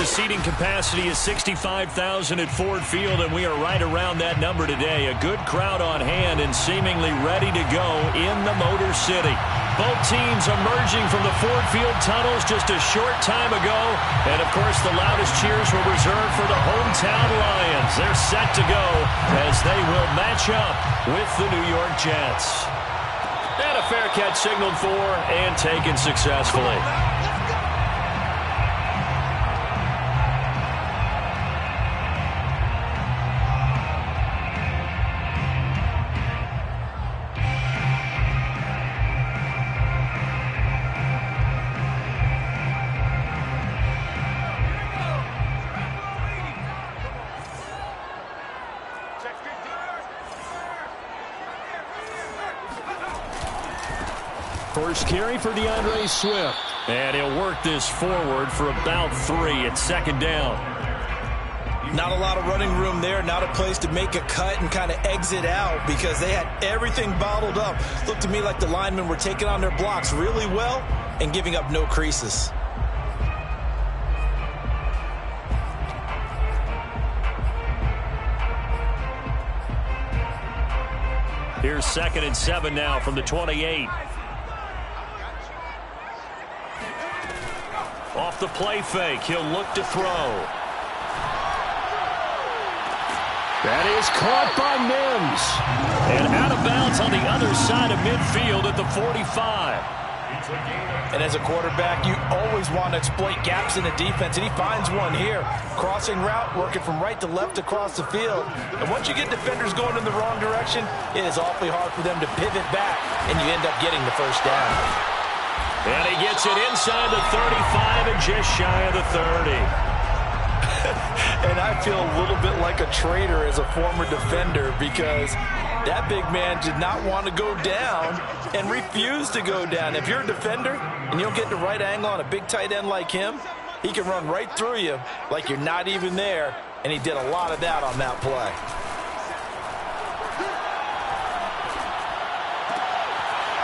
the seating capacity is 65,000 at Ford Field, and we are right around that number today. A good crowd on hand and seemingly ready to go in the Motor City. Both teams emerging from the Ford Field tunnels just a short time ago. And, of course, the loudest cheers were reserved for the hometown Lions. They're set to go as they will match up with the New York Jets. And a fair catch signaled for and taken successfully. First carry for DeAndre Swift. And he'll work this forward for about 3 at second down. Not a lot of running room there. Not a place to make a cut and kind of exit out because they had everything bottled up. Looked to me like the linemen were taking on their blocks really well and giving up no creases. Here's 2nd and 7 now from the 28. Off the play fake, he'll look to throw. That is caught by Mims. And out of bounds on the other side of midfield at the 45. And as a quarterback, you always want to exploit gaps in the defense, and he finds one here. Crossing route, working from right to left across the field. And once you get defenders going in the wrong direction, it is awfully hard for them to pivot back, and you end up getting the first down. And he gets it inside the 35 and just shy of the 30. And I feel a little bit like a traitor as a former defender because that big man did not want to go down and refused to go down. If you're a defender and you don't get the right angle on a big tight end like him, he can run right through you like you're not even there, and he did a lot of that on that play.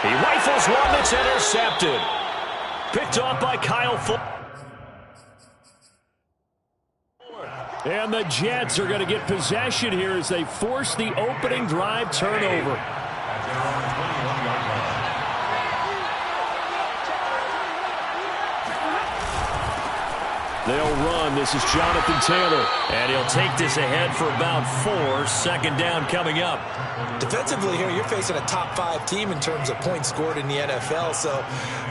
He rifles one that's intercepted. Picked off by Kyle Fuller. And the Jets are going to get possession here as they force the opening drive turnover. They'll run. This is Jonathan Taylor. And he'll take this ahead for about 4. Second down coming up. Defensively here, you're facing a top 5 team in terms of points scored in the NFL. So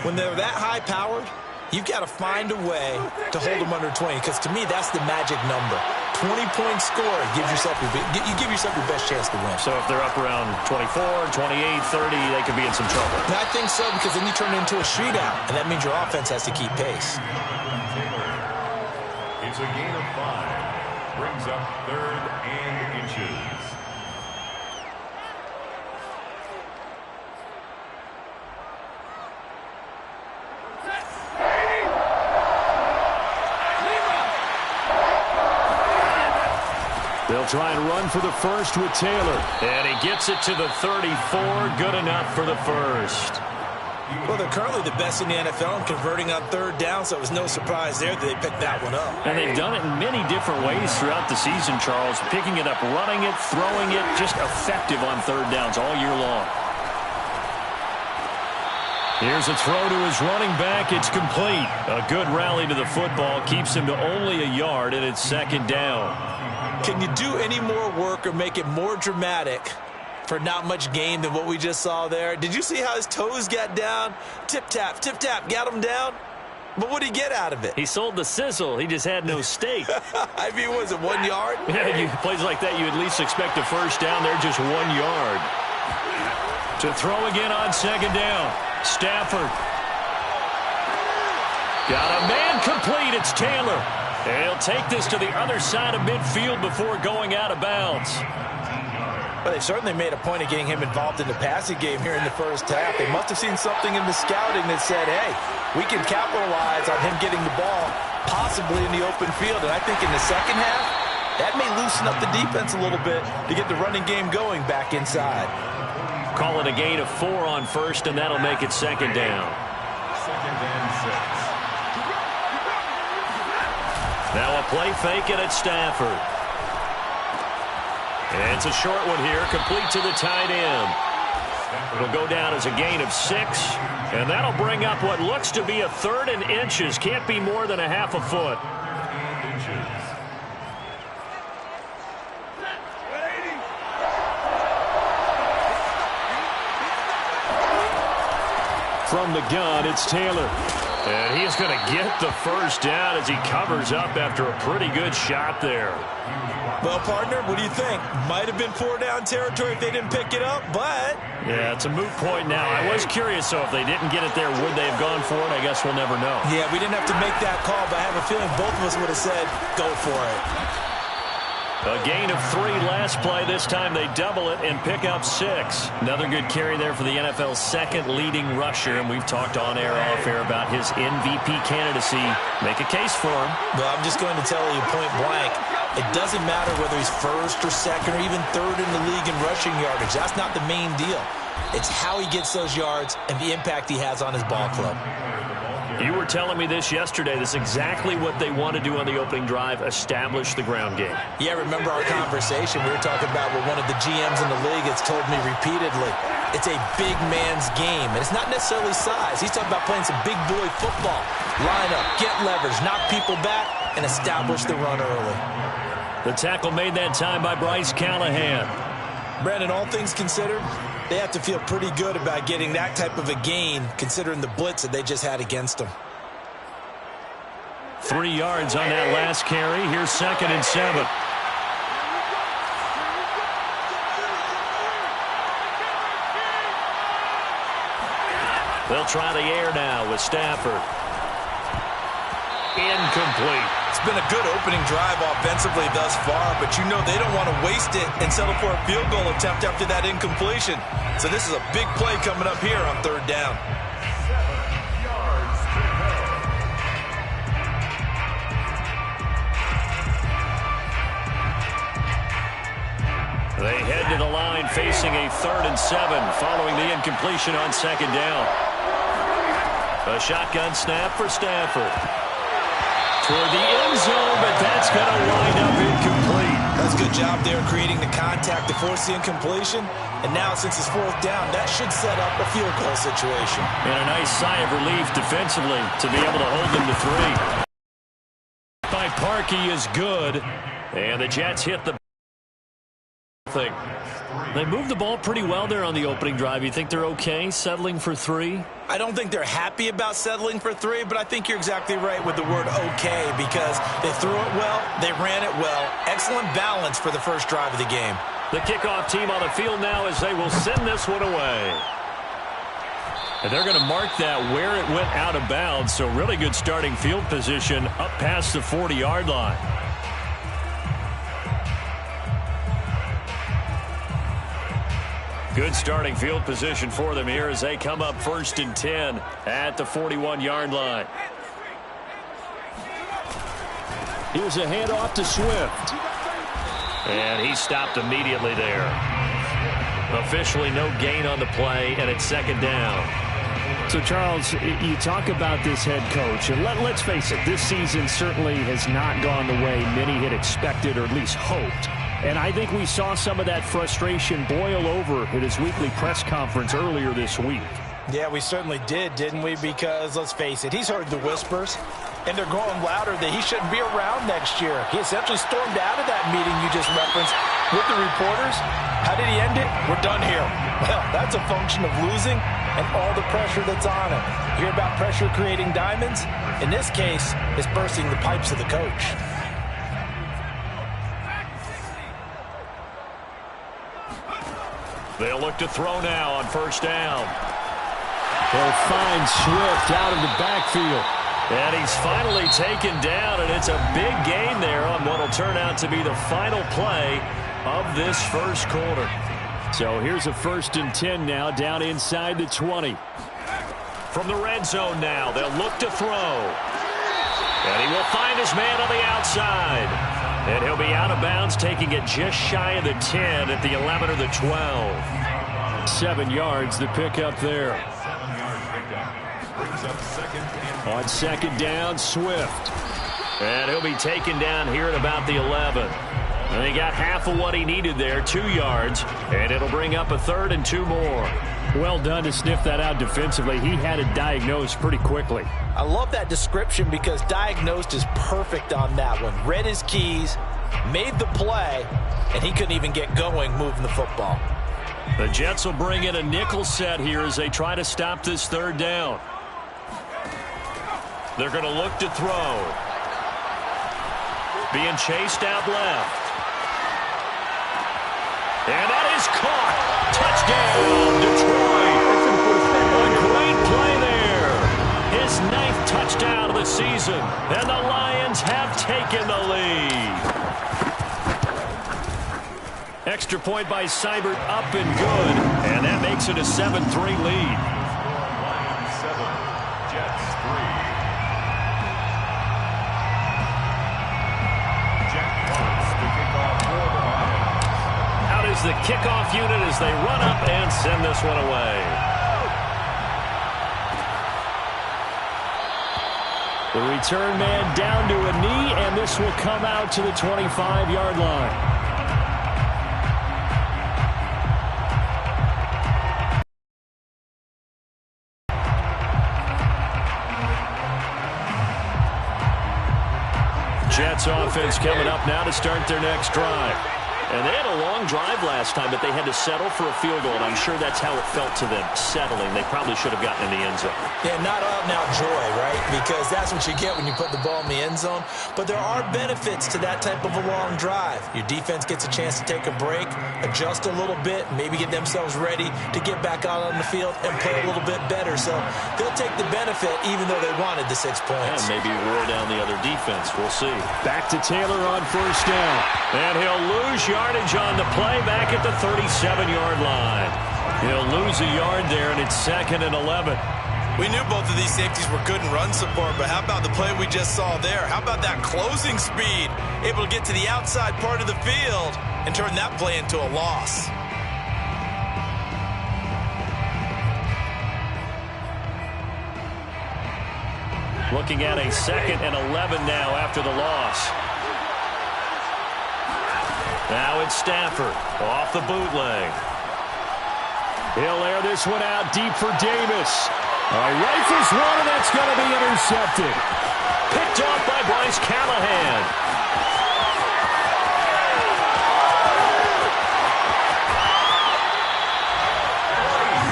when they're that high-powered, you've got to find a way to hold them under 20. Because to me, that's the magic number. 20-point score gives yourself you give yourself your best chance to win. So if they're up around 24, 28, 30, they could be in some trouble. And I think so because then you turn it into a shootout, and that means your offense has to keep pace. It's a gain of 5. Brings up 3rd and inches. They'll try and run for the first with Taylor. And he gets it to the 34. Good enough for the first. Well, they're currently the best in the NFL in converting on 3rd down, so it was no surprise there that they picked that one up. And they've done it in many different ways throughout the season, Charles. Picking it up, running it, throwing it, just effective on 3rd downs all year long. Here's a throw to his running back. It's complete. A good rally to the football keeps him to only a yard, and it's 2nd down. Can you do any more work or make it more dramatic for not much gain than what we just saw there? Did you see how his toes got down? Tip-tap, got him down. But what did he get out of it? He sold the sizzle. He just had no steak. I mean, was it 1 yard? Yeah, plays like that, you at least expect a first down. They're just 1 yard. To throw again on 2nd down. Stafford. Got a man complete. It's Taylor. And he'll take this to the other side of midfield before going out of bounds. Well, they certainly made a point of getting him involved in the passing game here in the first half. They must have seen something in the scouting that said, hey, we can capitalize on him getting the ball possibly in the open field. And I think in the second half, that may loosen up the defense a little bit to get the running game going back inside. Call it a gain of 4 on first, and that'll make it 2nd down. 2nd and 6. Now a play fake and it's Stafford. And it's a short one here, complete to the tight end. It'll go down as a gain of 6, and that'll bring up what looks to be a 3rd and inches. Can't be more than a half a foot. From the gun, it's Taylor. And he's going to get the first down as he covers up after a pretty good shot there. Well, partner, what do you think? Might have been 4-down territory if they didn't pick it up, but... Yeah, it's a moot point now. I was curious, so if they didn't get it there, would they have gone for it? I guess we'll never know. Yeah, we didn't have to make that call, but I have a feeling both of us would have said, go for it. A gain of 3 last play. This time they double it and pick up 6. Another good carry there for the NFL's 2nd leading rusher, and we've talked on air, off air about his MVP candidacy. Make a case for him. Well, I'm just going to tell you point blank, it doesn't matter whether he's 1st or 2nd or even 3rd in the league in rushing yardage. That's not the main deal. It's how he gets those yards and the impact he has on his ball club. You were telling me this yesterday. This is exactly what they want to do on the opening drive, establish the ground game. Yeah, remember our conversation? We were talking about what one of the GMs in the league has told me repeatedly. It's a big man's game, and it's not necessarily size. He's talking about playing some big boy football. Line up, get leverage, knock people back, and establish the run early. The tackle made that time by Bryce Callahan. Brandon, all things considered, they have to feel pretty good about getting that type of a gain, considering the blitz that they just had against them. 3 yards on that last carry. Here's 2nd and 7. They'll try the air now with Stafford. Incomplete. It's been a good opening drive offensively thus far, but you know they don't want to waste it and settle for a field goal attempt after that incompletion. So this is a big play coming up here on 3rd down. 7 yards to go. They head to the line facing a 3rd and 7 following the incompletion on 2nd down. A shotgun snap for Stafford. Toward the end zone, but that's going to wind up incomplete. That's a good job there creating the contact to force the incompletion. And now, since it's 4th down, that should set up a field goal situation. And a nice sigh of relief defensively to be able to hold them to 3. By Parkey is good. And the Jets hit the thing. They moved the ball pretty well there on the opening drive. You think they're okay settling for 3? I don't think they're happy about settling for 3, but I think you're exactly right with the word okay, because they threw it well, they ran it well. Excellent balance for the first drive of the game. The kickoff team on the field now as they will send this one away. And they're going to mark that where it went out of bounds, so really good starting field position up past the 40-yard line. Good starting field position for them here as they come up 1st and 10 at the 41-yard line. Here's a handoff to Swift. And he stopped immediately there. Officially no gain on the play, and it's 2nd down. So, Charles, you talk about this head coach, and let's face it, this season certainly has not gone the way many had expected or at least hoped. And I think we saw some of that frustration boil over at his weekly press conference earlier this week. Yeah, we certainly did, didn't we? Because, let's face it, he's heard the whispers, and they're going louder that he shouldn't be around next year. He essentially stormed out of that meeting you just referenced with the reporters. How did he end it? We're done here. Well, that's a function of losing and all the pressure that's on him. You hear about pressure creating diamonds? In this case, it's bursting the pipes of the coach. They'll look to throw now on 1st down. They'll find Swift out of the backfield. And he's finally taken down, and it's a big gain there on what will turn out to be the final play of this first quarter. So here's a 1st and 10 now down inside the 20. From the red zone now, they'll look to throw. And he will find his man on the outside. And he'll be out of bounds, taking it just shy of the 10 at the 11 or the 12. 7 yards the pickup there. 7-yard pickup. Brings up 2nd and on 2nd down, Swift. And he'll be taken down here at about the 11. And he got half of what he needed there, 2 yards, and it'll bring up a 3rd and 2 more. Well done to sniff that out defensively. He had it diagnosed pretty quickly. I love that description because diagnosed is perfect on that one. Read his keys, made the play, and he couldn't even get going moving the football. The Jets will bring in a nickel set here as they try to stop this 3rd down. They're going to look to throw. Being chased out left. And that is caught. Touchdown, Detroit. A great play there. His 9th touchdown of the season. And the Lions have taken the lead. Extra point by Seibert, up and good. And that makes it a 7-3 lead. Lions 7, Jets 3. Jack Fox to kick off for the Lions. Out is the kickoff unit as they run up and send this one away. The return man down to a knee, and this will come out to the 25-yard line. Jets offense coming up now to start their next drive. And they had a long drive last time, but they had to settle for a field goal, and I'm sure that's how it felt to them, settling. They probably should have gotten in the end zone. Yeah, not out-and-out joy, right? Because that's what you get when you put the ball in the end zone. But there are benefits to that type of a long drive. Your defense gets a chance to take a break, adjust a little bit, maybe get themselves ready to get back out on the field and play a little bit better. So they'll take the benefit even though they wanted the 6 points. And maybe wear down the other defense. We'll see. Back to Taylor on 1st down. And he'll lose yardage on the play back at the 37-yard line. He'll lose a yard there, and it's 2nd and 11. We knew both of these safeties were good in run support, but how about the play we just saw there? How about that closing speed? Able to get to the outside part of the field and turn that play into a loss. Looking at a 2nd and 11 now after the loss. Now it's Stafford off the bootleg. He'll air this one out deep for Davis. Rifles one, and that's going to be intercepted. Picked off by Bryce Callahan.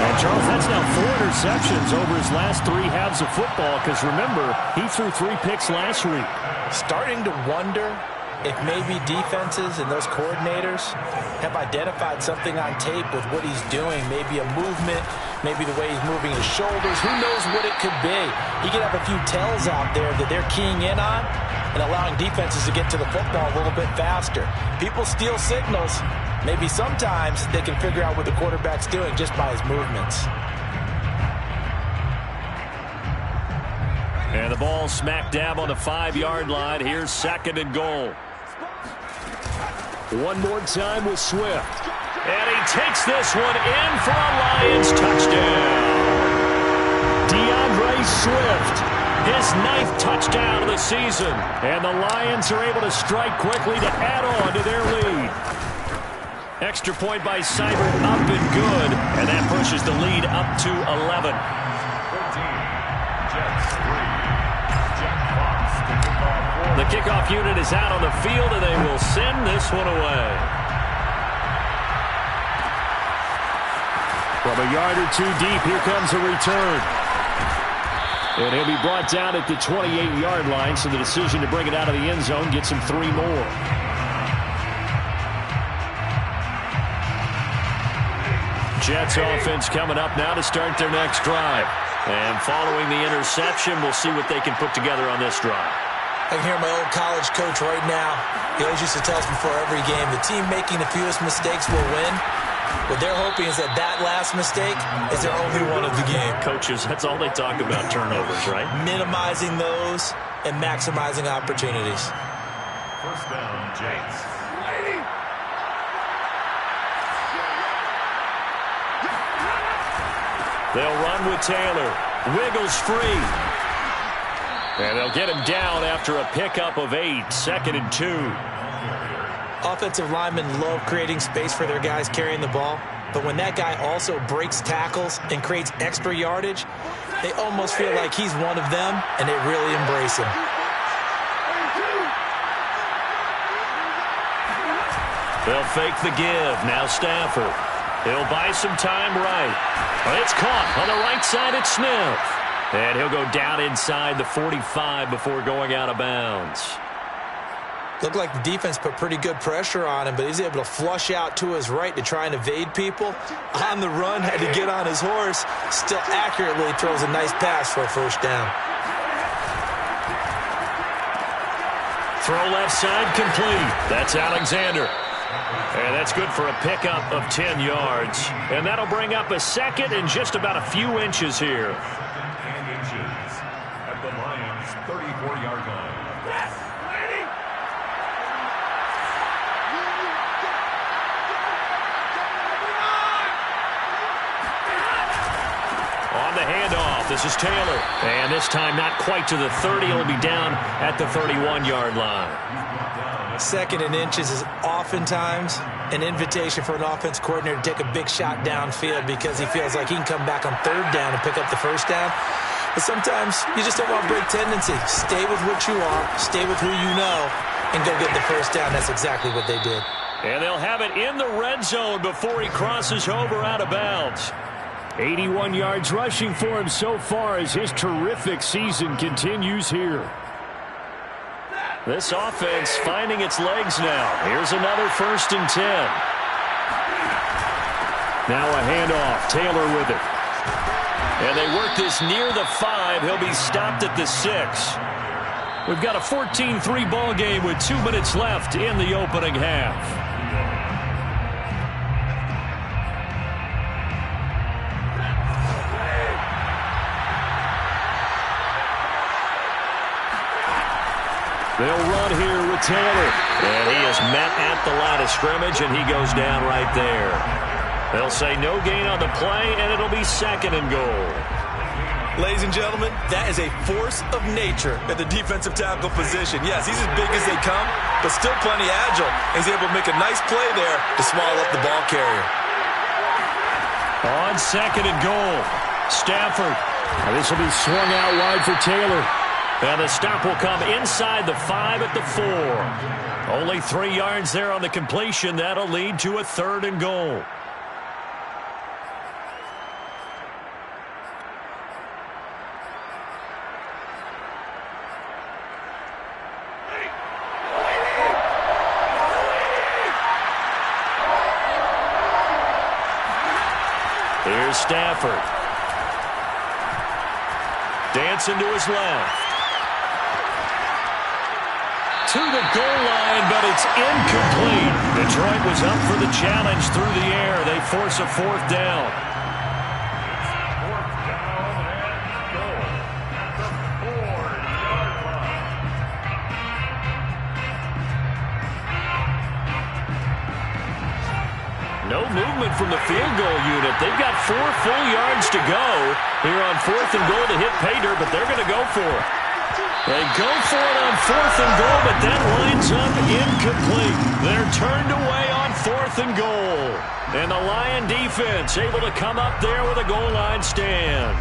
And Charles, that's now 4 interceptions over his last 3 halves of football, because remember, he threw 3 picks last week. Starting to wonder if maybe defenses and those coordinators have identified something on tape with what he's doing. Maybe a movement, maybe the way he's moving his shoulders. Who knows what it could be? He could have a few tells out there that they're keying in on and allowing defenses to get to the football a little bit faster. People steal signals. Maybe sometimes they can figure out what the quarterback's doing just by his movements. And the ball smack dab on the 5-yard line. Here's 2nd and goal. One more time with Swift. And he takes this one in for a Lions touchdown. DeAndre Swift, his 9th touchdown of the season. And the Lions are able to strike quickly to add on to their lead. Extra point by Seibert, up and good. And that pushes the lead up to 11. 13, Jets 3. Jack Fox to kick off for The kickoff unit is out on the field, and they will send this one away. From a yard or 2 deep, here comes a return. And he'll be brought down at the 28-yard line, so the decision to bring it out of the end zone gets him 3 more. Jets offense coming up now to start their next drive. And following the interception, we'll see what they can put together on this drive. I can hear my old college coach right now. He always used to tell us before every game, the team making the fewest mistakes will win. What they're hoping is that that last mistake is their only one of the game. Coaches, that's all they talk about, turnovers, right? Minimizing those and maximizing opportunities. 1st down, Jets. They'll run with Taylor. Wiggles free. And they'll get him down after a pickup of 8, 2nd and 2. Offensive linemen love creating space for their guys carrying the ball, but when that guy also breaks tackles and creates extra yardage, they almost feel like he's one of them, and they really embrace him. They'll fake the give. Now Stafford. He'll buy some time right. It's caught on the right side at Smith. And he'll go down inside the 45 before going out of bounds. Looked like the defense put pretty good pressure on him, but he's able to flush out to his right to try and evade people. On the run, had to get on his horse. Still accurately throws a nice pass for a first down. Throw left side complete. That's Alexander. And that's good for a pickup of 10 yards. And that'll bring up a 2nd and just about a few inches here. And inches at the Lions' 34-yard line. On the handoff, this is Taylor. And this time not quite to the 30. He'll be down at the 31-yard line. 2nd and inches is oftentimes an invitation for an offense coordinator to take a big shot downfield because he feels like he can come back on 3rd down and pick up the first down. But sometimes you just don't want to break tendency. Stay with what you are, stay with who you know, and go get the first down. That's exactly what they did. And they'll have it in the red zone before he crosses over out of bounds. 81 yards rushing for him so far as his terrific season continues here. This offense finding its legs now. Here's another 1st and 10. Now a handoff. Taylor with it. And they work this near the 5. He'll be stopped at the 6. We've got a 14-3 ball game with 2 minutes left in the opening half. They'll run here with Taylor. And he is met at the line of scrimmage, and he goes down right there. They'll say no gain on the play, and it'll be 2nd and goal. Ladies and gentlemen, that is a force of nature at the defensive tackle position. Yes, he's as big as they come, but still plenty agile. He's able to make a nice play there to swallow up the ball carrier. On 2nd and goal, Stafford. This will be swung out wide for Taylor. And the stop will come inside the 5 at the 4. Only 3 yards there on the completion. That'll lead to a 3rd and goal. Here's Stafford. Dancing to his left. To the goal line, but it's incomplete. Detroit was up for the challenge through the air. They force a 4th down. 4th down and goal at the 4-yard line. No movement from the field goal unit. They've got 4 full yards to go here on 4th and goal to hit pay dirt, but they're going to go for it. They go for it on 4th and goal, but that lines up incomplete. They're turned away on 4th and goal. And the Lion defense able to come up there with a goal line stand.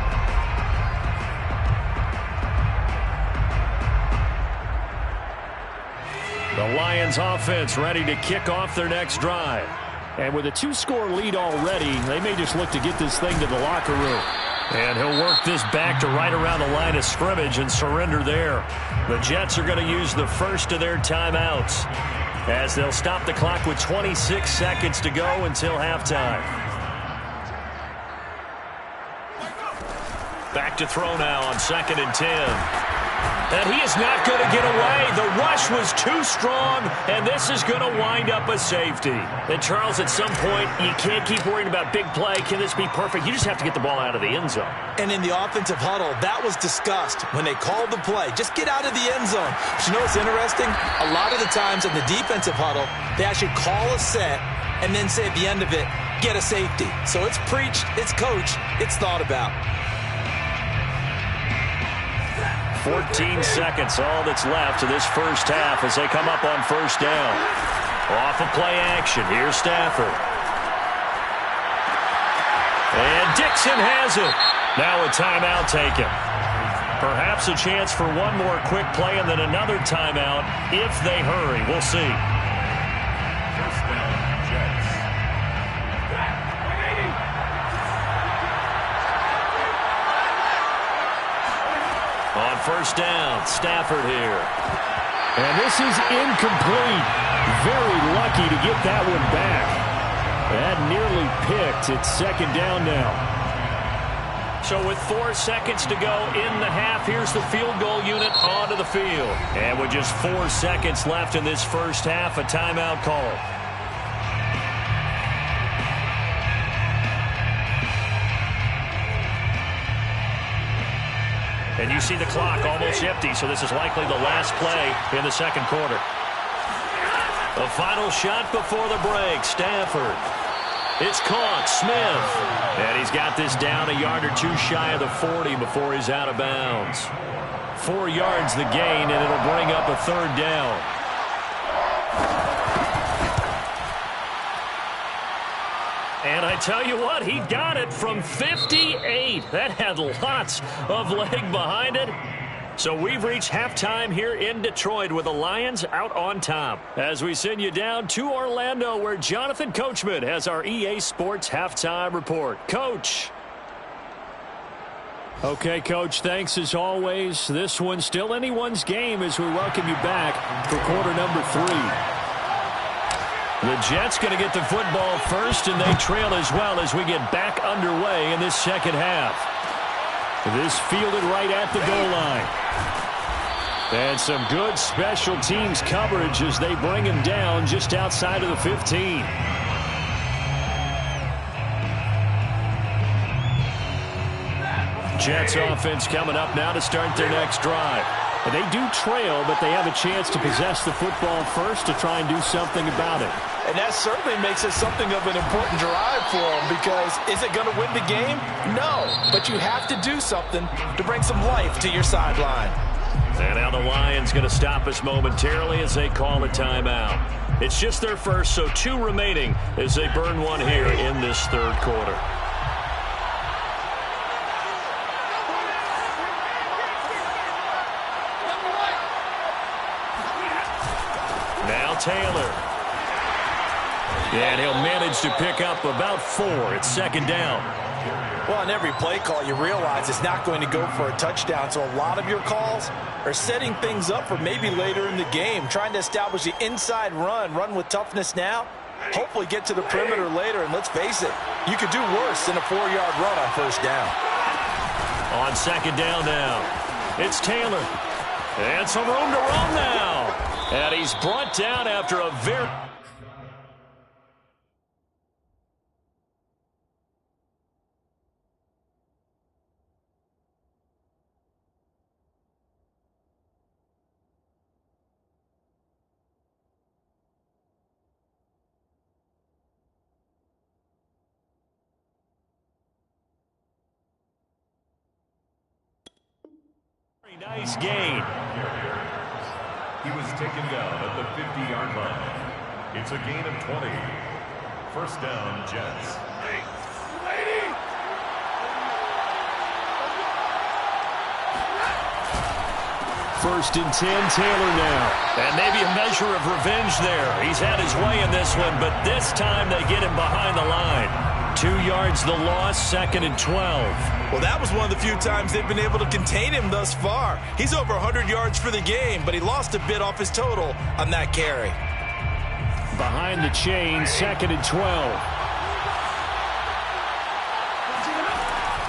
The Lions offense ready to kick off their next drive. And with a 2-score lead already, they may just look to get this thing to the locker room. And he'll work this back to right around the line of scrimmage and surrender there. The Jets are going to use the first of their timeouts as they'll stop the clock with 26 seconds to go until halftime. Back to throw now on 2nd and 10. And he is not going to get away. The rush was too strong, and this is going to wind up a safety. And, Charles, at some point, you can't keep worrying about big play. Can this be perfect? You just have to get the ball out of the end zone. And in the offensive huddle, that was discussed when they called the play. Just get out of the end zone. But you know what's interesting? A lot of the times in the defensive huddle, they actually call a set and then say at the end of it, get a safety. So it's preached, it's coached, it's thought about. 14 seconds, all that's left of this first half as they come up on first down. Off of play action, here's Stafford. And Dixon has it. Now a timeout taken. Perhaps a chance for one more quick play and then another timeout if they hurry. We'll see. First down, Jets. On first down, Stafford here. And this is incomplete. Very lucky to get that one back. That nearly picked. It's second down now. So with 4 seconds to go in the half, here's the field goal unit onto the field. And with just 4 seconds left in this first half, a timeout call. And you see the clock almost empty, so this is likely the last play in the second quarter. The final shot before the break, Stafford. It's caught, Smith. And he's got this down a yard or two shy of the 40 before he's out of bounds. 4 yards the gain, and it'll bring up a third down. And I tell you what, he got it from 58. That had lots of leg behind it. So we've reached halftime here in Detroit with the Lions out on top. As we send you down to Orlando where Jonathan Coachman has our EA Sports halftime report. Coach. Okay, Coach, thanks as always. This one's still anyone's game as we welcome you back for quarter number 3. The Jets going to get the football first, and they trail as well as we get back underway in this second half. This fielded right at the goal line. And some good special teams coverage as they bring him down just outside of the 15. Jets offense coming up now to start their next drive. And they do trail, but they have a chance to possess the football first to try and do something about it. And that certainly makes it something of an important drive for them because is it going to win the game? No, but you have to do something to bring some life to your sideline. And now the Lions going to stop us momentarily as they call a timeout. It's just their first, so 2 remaining as they burn one here in this third quarter. Now Taylor. And he'll manage to pick up about 4. It's second down. Well, on every play call, you realize it's not going to go for a touchdown. So a lot of your calls are setting things up for maybe later in the game, trying to establish the inside run with toughness now, hopefully get to the perimeter later. And let's face it, you could do worse than a 4-yard run on first down. On second down now, it's Taylor. And some room to run now. And he's brought down after a very... Nice gain. He was taken down at the 50-yard line. It's a gain of 20. First down, Jets. First and 10, Taylor now. And maybe a measure of revenge there. He's had his way in this one, but this time they get him behind the line. 2 yards the loss, second and 12. Well, that was one of the few times they've been able to contain him thus far. He's over 100 yards for the game, but he lost a bit off his total on that carry. Behind the chain, second and 12.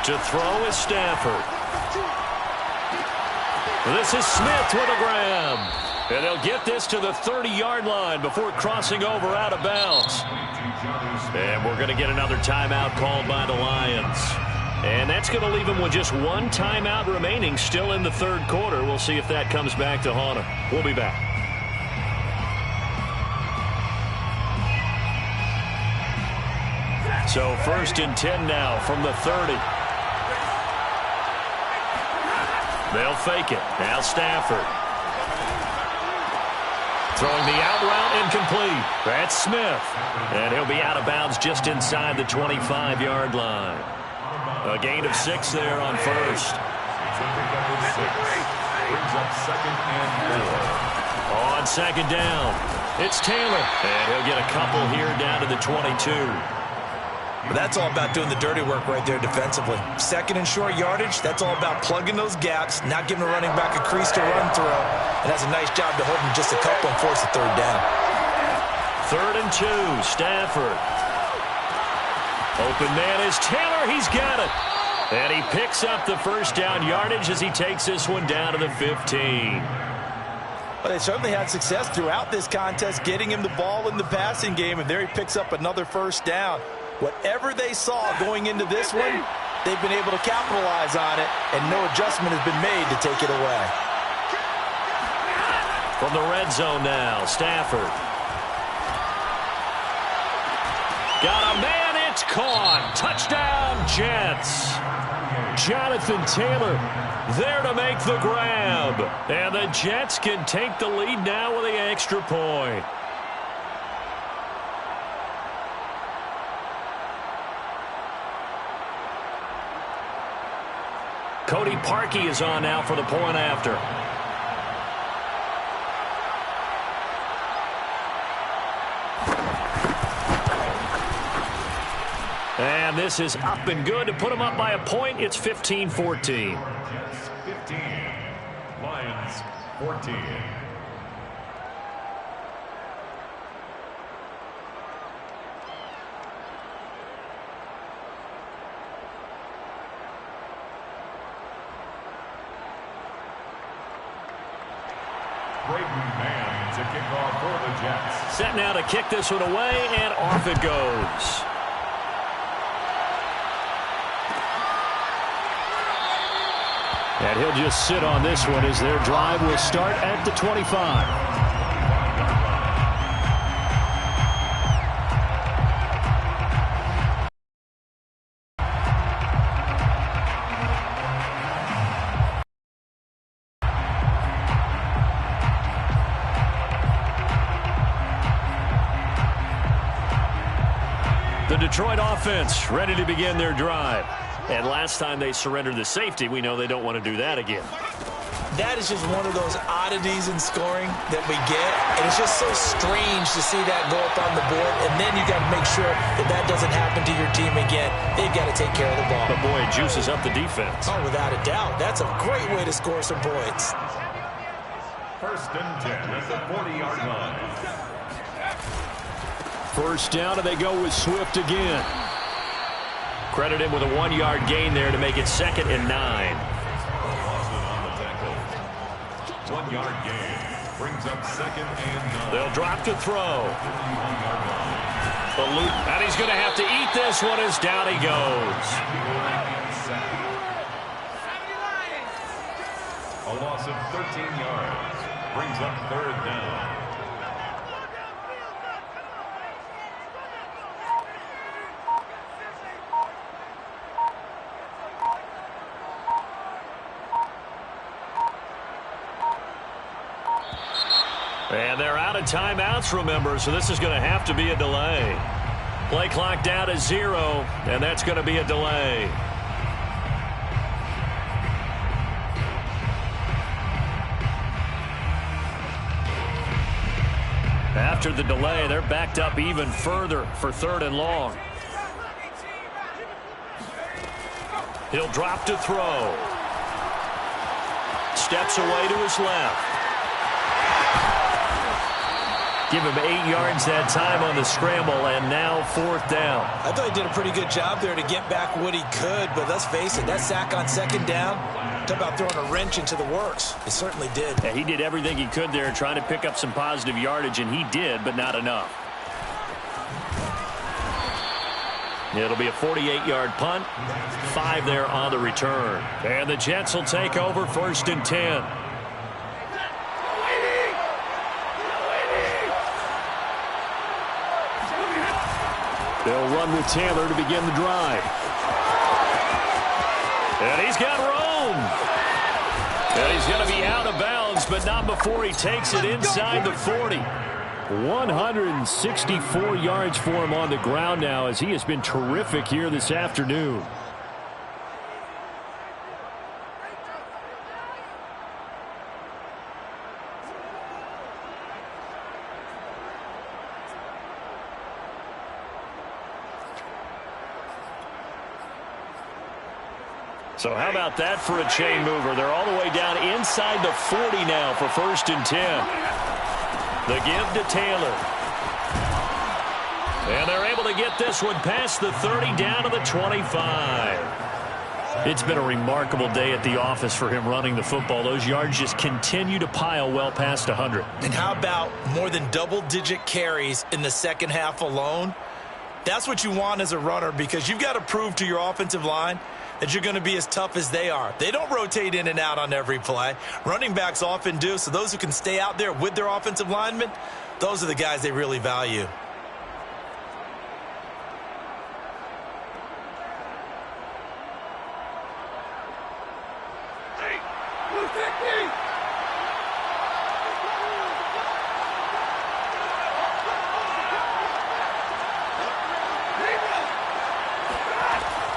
To throw is Stafford. This is Smith with a grab. And they'll get this to the 30-yard line before crossing over out of bounds. And we're going to get another timeout called by the Lions. And that's going to leave them with just 1 timeout remaining still in the third quarter. We'll see if that comes back to haunt them. We'll be back. So first and 10 now from the 30. They'll fake it. Now Stafford. Throwing the out route incomplete. That's Smith. And he'll be out of bounds just inside the 25-yard line. A gain of 6 there on first. Brings up 2nd and 4. On 2nd down, it's Taylor. And he'll get a couple here down to the 22. But that's all about doing the dirty work right there defensively. 2nd and short yardage, that's all about plugging those gaps, not giving a running back a crease to run through. And that's a nice job to hold him just a couple and force the 3rd down. 3rd and 2, Stafford. Open man is Taylor. He's got it. And he picks up the 1st down yardage as he takes this one down to the 15. Well, they certainly had success throughout this contest, getting him the ball in the passing game, and there he picks up another 1st down. Whatever they saw going into this one, they've been able to capitalize on it, and no adjustment has been made to take it away. From the red zone now, Stafford. Got a man, it's caught. Touchdown, Jets. Jonathan Taylor there to make the grab. And the Jets can take the lead now with the extra point. Cody Parkey is on now for the point after. And this is up and good to put them up by a point. It's 15-14. Jets 15. Lions 14. Braden Mann to kick off for the Jets. Set now to kick this one away, and off it goes. And he'll just sit on this one as their drive will start at the 25. The Detroit offense ready to begin their drive. And last time they surrendered the safety, we know they don't want to do that again. That is just one of those oddities in scoring that we get. And it's just so strange to see that go up on the board. And then you got to make sure that that doesn't happen to your team again. They've got to take care of the ball. But boy, it juices up the defense. Oh, without a doubt. That's a great way to score some points. 1st and 10 at the 40-yard line. 1st down, and they go with Swift again. Credit him with a 1-yard gain there to make it 2nd and 9. Lawson on the tackle. 1-yard gain brings up 2nd and 9. They'll drop to throw. 51-yard line. The loop, and he's going to have to eat this one as down he goes. A loss of 13 yards brings up 3rd down. And they're out of timeouts, remember, so this is going to have to be a delay. Play clock down to 0, and that's going to be a delay. After the delay, they're backed up even further for 3rd and long. He'll drop to throw. Steps away to his left. Give him 8 yards that time on the scramble, and now 4th down. I thought he did a pretty good job there to get back what he could, but let's face it, that sack on 2nd down, talk about throwing a wrench into the works. It certainly did. Yeah, he did everything he could there trying to pick up some positive yardage, and he did, but not enough. It'll be a 48-yard punt, 5 there on the return. And the Jets will take over 1st and 10. They'll run with Taylor to begin the drive. And he's got room. And he's going to be out of bounds, but not before he takes it inside the 40. 164 yards for him on the ground now, as he has been terrific here this afternoon. So how about that for a chain mover? They're all the way down inside the 40 now for 1st and 10. The give to Taylor. And they're able to get this one past the 30 down to the 25. It's been a remarkable day at the office for him running the football. Those yards just continue to pile well past 100. And how about more than double-digit carries in the second half alone? That's what you want as a runner, because you've got to prove to your offensive line that you're going to be as tough as they are. They don't rotate in and out on every play. Running backs often do, so those who can stay out there with their offensive linemen, those are the guys they really value.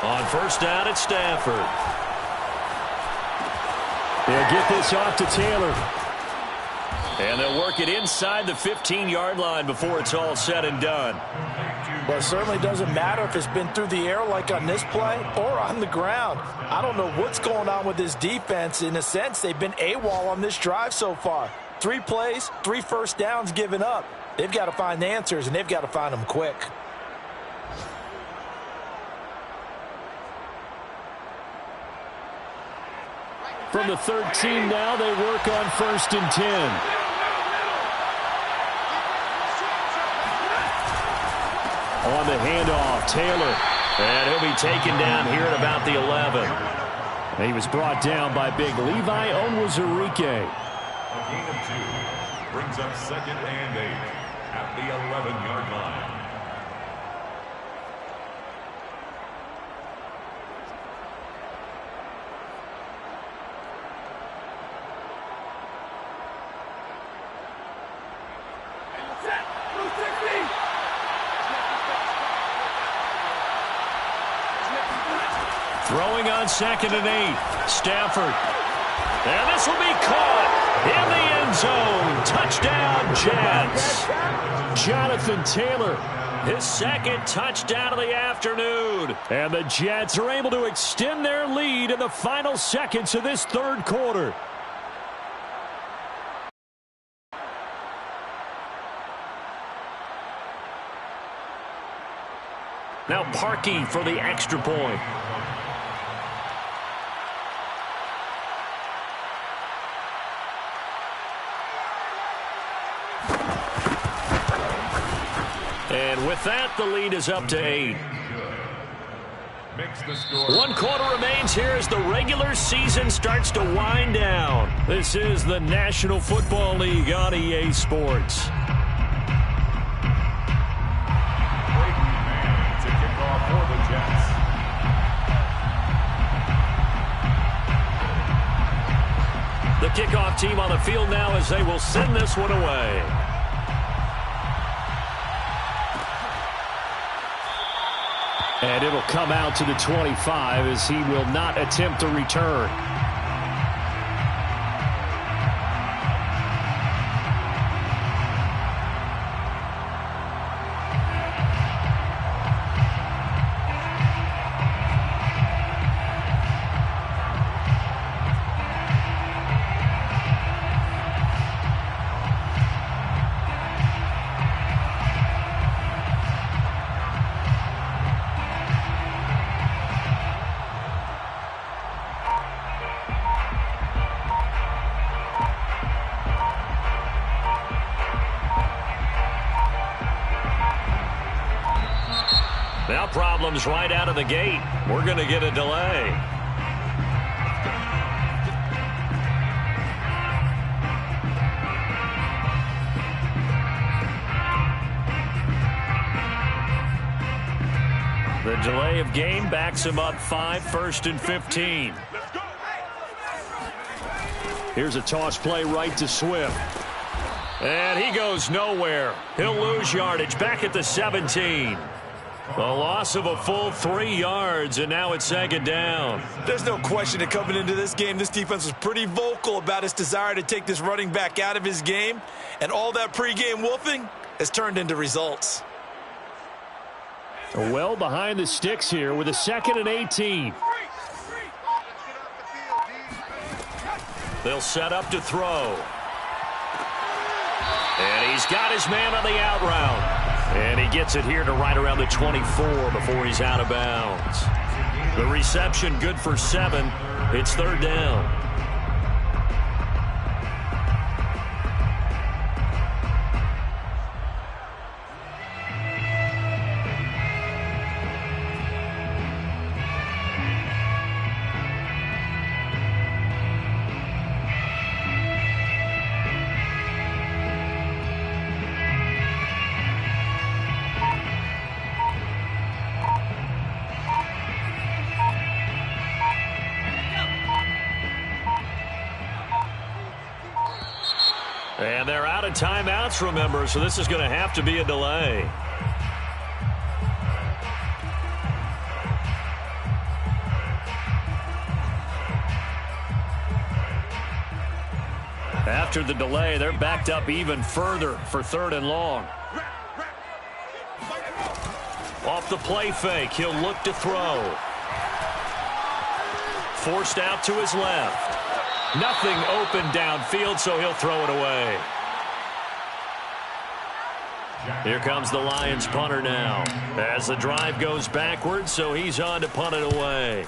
On 1st down at Stafford. They'll get this off to Taylor. And they'll work it inside the 15-yard line before it's all said and done. Well, it certainly doesn't matter if it's been through the air like on this play or on the ground. I don't know what's going on with this defense. In a sense, they've been AWOL on this drive so far. 3 plays, 3 first downs given up. They've got to find the answers, and they've got to find them quick. From the 13 now, they work on 1st and 10. On the handoff, Taylor. And he'll be taken down here at about the 11. He was brought down by big Levi Onwuzurike. A gain of 2 brings up 2nd and 8 at the 11-yard line. Throwing on 2nd and 8. Stafford. And this will be caught in the end zone. Touchdown, Jets. Jonathan Taylor. His 2nd touchdown of the afternoon. And the Jets are able to extend their lead in the final seconds of this 3rd quarter. Now Parkey for the extra point. And with that, the lead is up to 8. One quarter remains here as the regular season starts to wind down. This is the National Football League on EA Sports. To kick off for the Jets. The kickoff team on the field now as they will send this one away. And it'll come out to the 25 as he will not attempt to return. Now problems right out of the gate. We're going to get a delay. The delay of game backs him up 5, 1st and 15. Here's a toss play right to Swift. And he goes nowhere. He'll lose yardage back at the 17. A loss of a full 3 yards, and now it's 2nd down. There's no question that coming into this game, this defense was pretty vocal about its desire to take this running back out of his game, and all that pregame wolfing has turned into results. Well behind the sticks here with a 2nd and 18. They'll set up to throw. And he's got his man on the out route. And he gets it here to right around the 24 before he's out of bounds. The reception good for 7. It's 3rd down. And they're out of timeouts, remember, so this is going to have to be a delay. After the delay, they're backed up even further for 3rd and long. Off the play fake, he'll look to throw. Forced out to his left. Nothing open downfield, so he'll throw it away. Here comes the Lions punter now. As the drive goes backwards, so he's on to punt it away.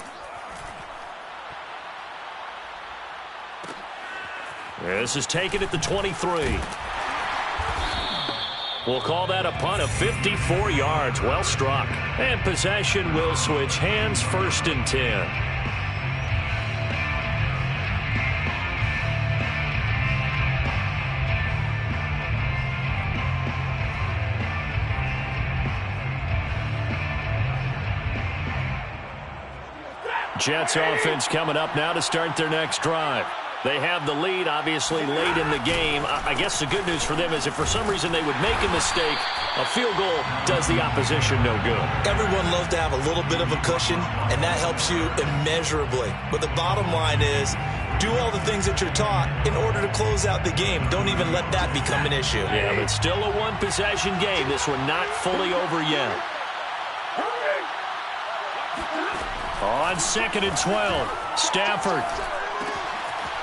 This is taken at the 23. We'll call that a punt of 54 yards. Well struck. And possession will switch hands, 1st and 10. Jets offense coming up now to start their next drive. They have the lead, obviously, late in the game. I guess the good news for them is if for some reason they would make a mistake, a field goal does the opposition no good. Everyone loves to have a little bit of a cushion, and that helps you immeasurably. But the bottom line is, do all the things that you're taught in order to close out the game. Don't even let that become an issue. Yeah, but still a one-possession game. This one not fully over yet. On 2nd and 12, Stafford.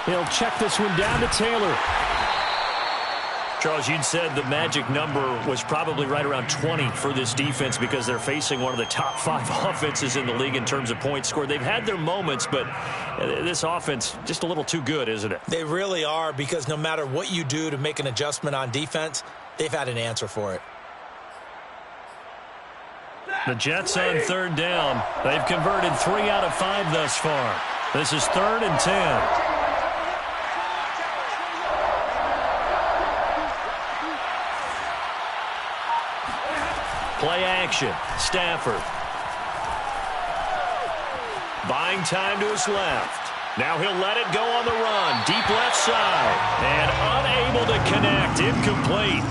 He'll check this one down to Taylor. Charles, you'd said the magic number was probably right around 20 for this defense because they're facing one of the top 5 offenses in the league in terms of points scored. They've had their moments, but this offense just a little too good, isn't it? They really are, because no matter what you do to make an adjustment on defense, they've had an answer for it. The Jets on 3rd down. They've converted 3 out of 5 thus far. This is 3rd and 10. Play action. Stafford. Buying time to his left. Now he'll let it go on the run. Deep left side. And unable to connect. Incomplete.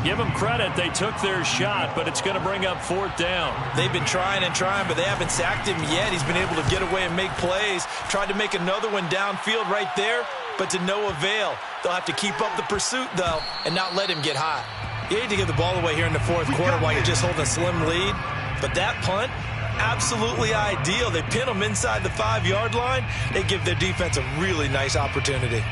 Give them credit. They took their shot, but it's going to bring up 4th down. They've been trying and trying, but they haven't sacked him yet. He's been able to get away and make plays. Tried to make another one downfield right there, but to no avail. They'll have to keep up the pursuit, though, and not let him get hot. You need to give the ball away here in the 4th quarter while you're just holding a slim lead. But that punt, absolutely ideal. They pin them inside the 5-yard line. They give their defense a really nice opportunity.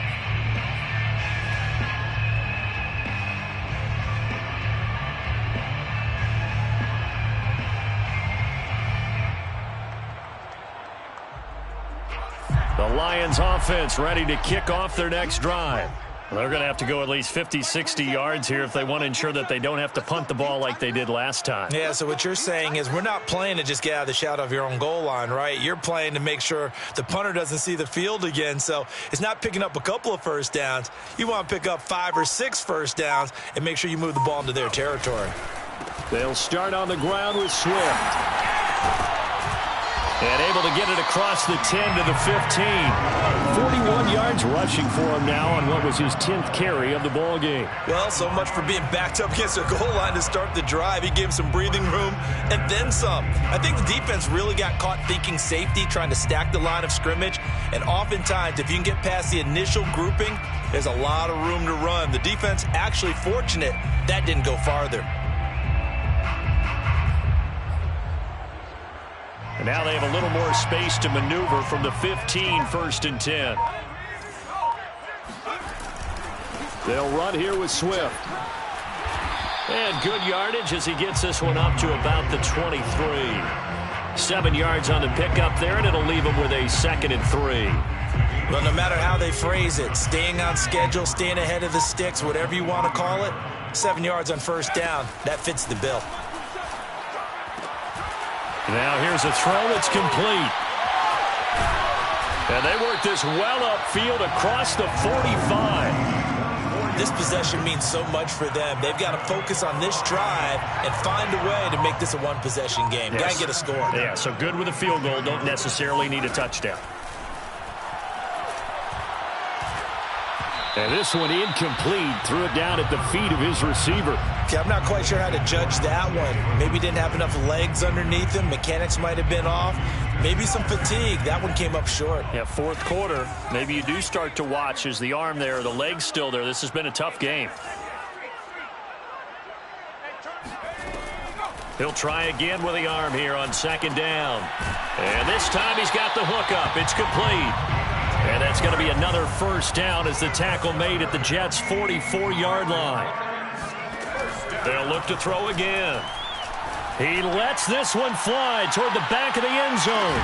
The Lions offense ready to kick off their next drive. They're going to have to go at least 50, 60 yards here if they want to ensure that they don't have to punt the ball like they did last time. Yeah, so what you're saying is we're not playing to just get out of the shadow of your own goal line, right? You're playing to make sure the punter doesn't see the field again. So it's not picking up a couple of first downs. You want to pick up 5 or 6 first downs and make sure you move the ball into their territory. They'll start on the ground with Swift. And able to get it across the 10 to the 15. 41 yards rushing for him now on what was his 10th carry of the ball game. Well, so much for being backed up against a goal line to start the drive. He gave him some breathing room and then some. I think the defense really got caught thinking safety, trying to stack the line of scrimmage. And oftentimes, if you can get past the initial grouping, there's a lot of room to run. The defense actually fortunate that didn't go farther. And now they have a little more space to maneuver from the 15, 1st and 10. They'll run here with Swift. And good yardage as he gets this one up to about the 23. 7 yards on the pickup there, and it'll leave him with a 2nd and 3. Well, no matter how they phrase it, staying on schedule, staying ahead of the sticks, whatever you want to call it, 7 yards on 1st down, that fits the bill. Now here's a throw that's complete. And they work this well upfield across the 45. This possession means so much for them. They've got to focus on this drive and find a way to make this a one-possession game. Yes. Got to get a score. Yeah, so good with a field goal. Don't necessarily need a touchdown. And this one incomplete. Threw it down at the feet of his receiver. Okay, I'm not quite sure how to judge that one. Maybe didn't have enough legs underneath him. Mechanics might have been off. Maybe some fatigue. That one came up short. Yeah, 4th quarter. Maybe you do start to watch as the arm there, the leg's still there. This has been a tough game. He'll try again with the arm here on 2nd down. And this time he's got the hook up. It's complete. And that's going to be another 1st down as the tackle made at the Jets' 44-yard line. They'll look to throw again. He lets this one fly toward the back of the end zone.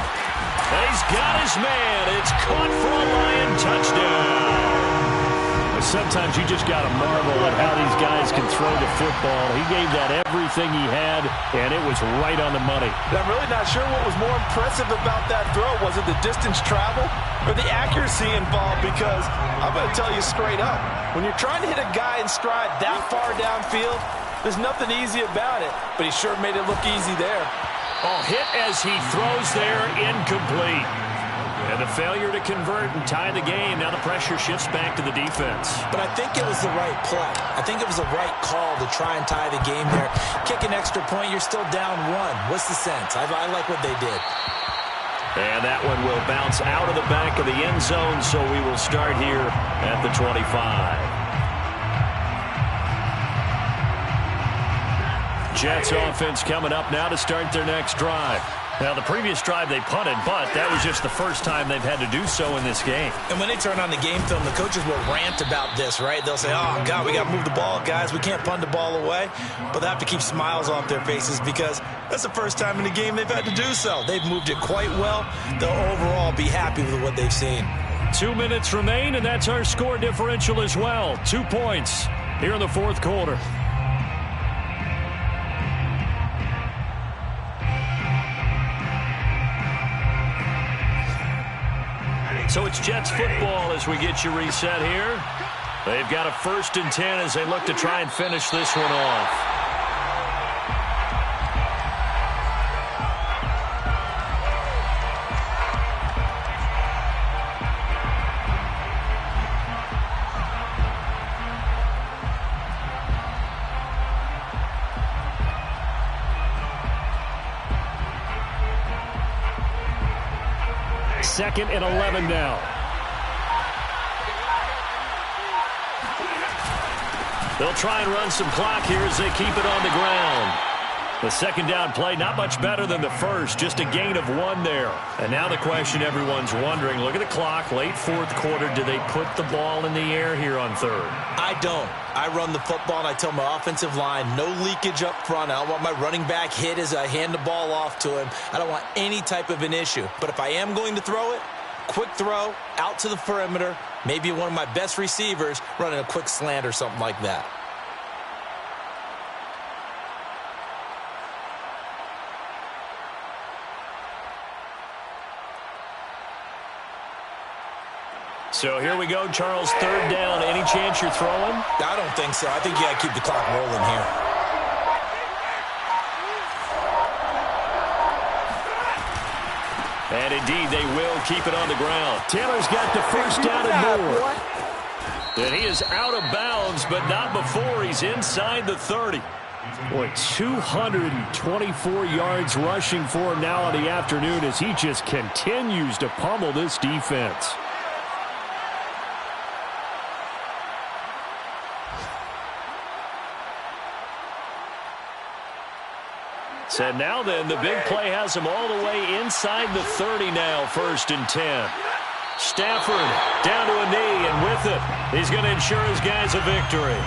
He's got his man. It's caught for a Lion touchdown. Sometimes you just got to marvel at how these guys can throw the football. He gave that everything he had, and it was right on the money. But I'm really not sure what was more impressive about that throw. Was it the distance traveled or the accuracy involved? Because I'm going to tell you straight up, when you're trying to hit a guy in stride that far downfield, there's nothing easy about it. But he sure made it look easy there. Oh, hit as he throws there, incomplete. And a failure to convert and tie the game. Now the pressure shifts back to the defense. But I think it was the right play. I think it was the right call to try and tie the game there. Kick an extra point, you're still down 1. What's the sense? I like what they did. And that one will bounce out of the back of the end zone, so we will start here at the 25. Jets offense coming up now to start their next drive. Now, the previous drive they punted, but that was just the first time they've had to do so in this game. And when they turn on the game film, the coaches will rant about this, right? They'll say, oh, God, we got to move the ball, guys. We can't punt the ball away. But they have to keep smiles off their faces because that's the first time in the game they've had to do so. They've moved it quite well. They'll overall be happy with what they've seen. 2 minutes remain, and that's our score differential as well. 2 points here in the 4th quarter. So it's Jets football as we get you reset here. They've got a 1st and 10 as they look to try and finish this one off. Second and 11 now. They'll try and run some clock here as they keep it on the ground. The 2nd down play, not much better than the first, just a gain of 1 there. And now the question everyone's wondering, look at the clock, late 4th quarter, do they put the ball in the air here on 3rd? I don't. I run the football, and I tell my offensive line, no leakage up front. I don't want my running back hit as I hand the ball off to him. I don't want any type of an issue. But if I am going to throw it, quick throw, out to the perimeter, maybe one of my best receivers running a quick slant or something like that. So here we go, Charles, 3rd down. Any chance you're throwing? I don't think so. I think you got to keep the clock rolling here. And indeed, they will keep it on the ground. Taylor's got the first down and more. And he is out of bounds, but not before he's inside the 30. Boy, 224 yards rushing for him now on the afternoon as he just continues to pummel this defense. So now then, the big play has him all the way inside the 30 now, 1st and 10. Stafford down to a knee, and with it, he's going to ensure his guys a victory.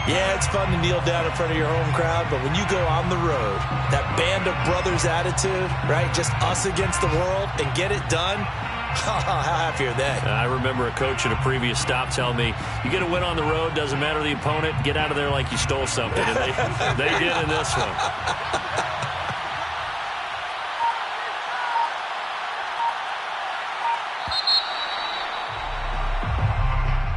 Yeah, it's fun to kneel down in front of your home crowd, but when you go on the road, that band of brothers attitude, right, just us against the world, and get it done, how happy are they? I remember a coach at a previous stop telling me, you get a win on the road, doesn't matter the opponent, get out of there like you stole something. And they did in this one.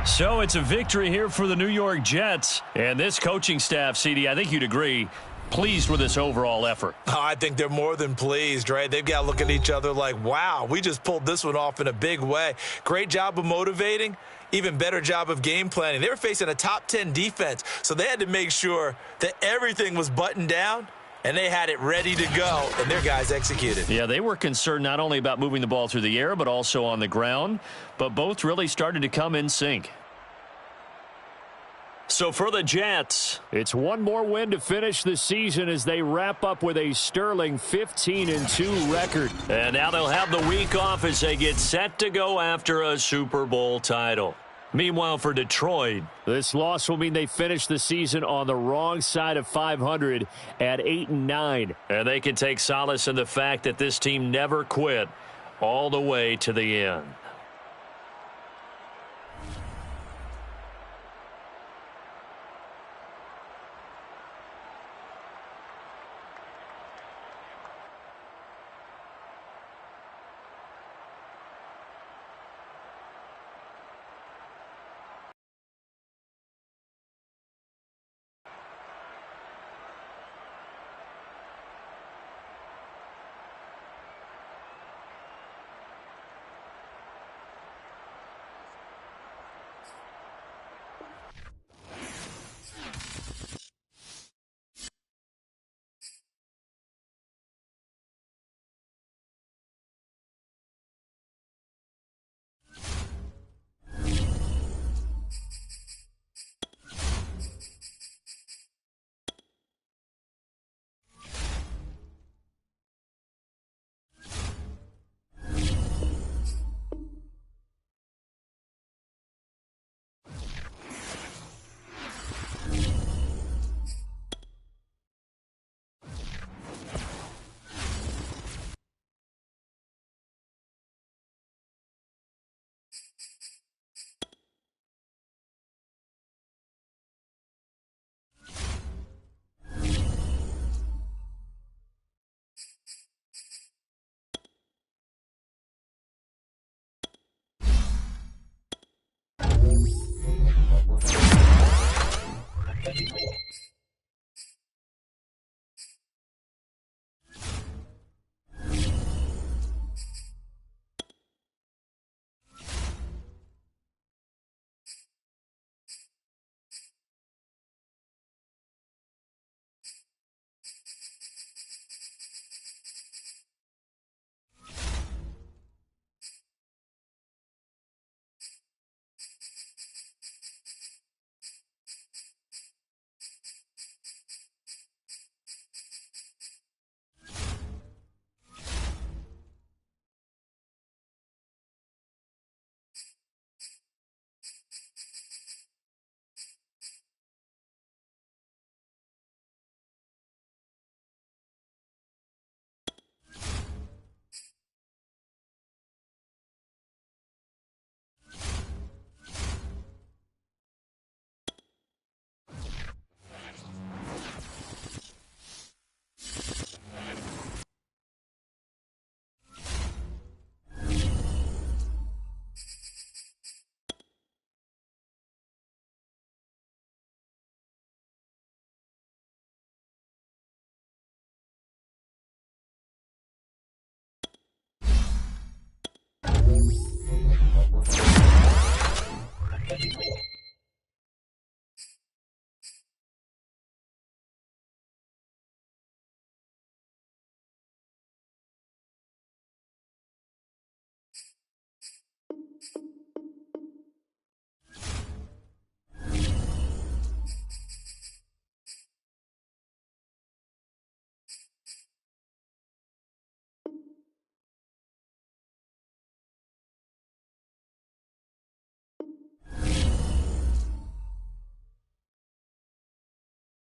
So it's a victory here for the New York Jets. And this coaching staff, CD, I think you'd agree, pleased with this overall effort. Oh, I think they're more than pleased, right? They've got to look at each other like, wow, we just pulled this one off in a big way. Great job of motivating. Even better job of game planning. They were facing a top 10 defense, so they had to make sure that everything was buttoned down, and they had it ready to go, and their guys executed. Yeah, they were concerned not only about moving the ball through the air, but also on the ground, but both really started to come in sync. So for the Jets, it's one more win to finish the season as they wrap up with a sterling 15-2 record. And now they'll have the week off as they get set to go after a Super Bowl title. Meanwhile, for Detroit, this loss will mean they finish the season on the wrong side of 500 at 8-9. And they can take solace in the fact that this team never quit all the way to the end.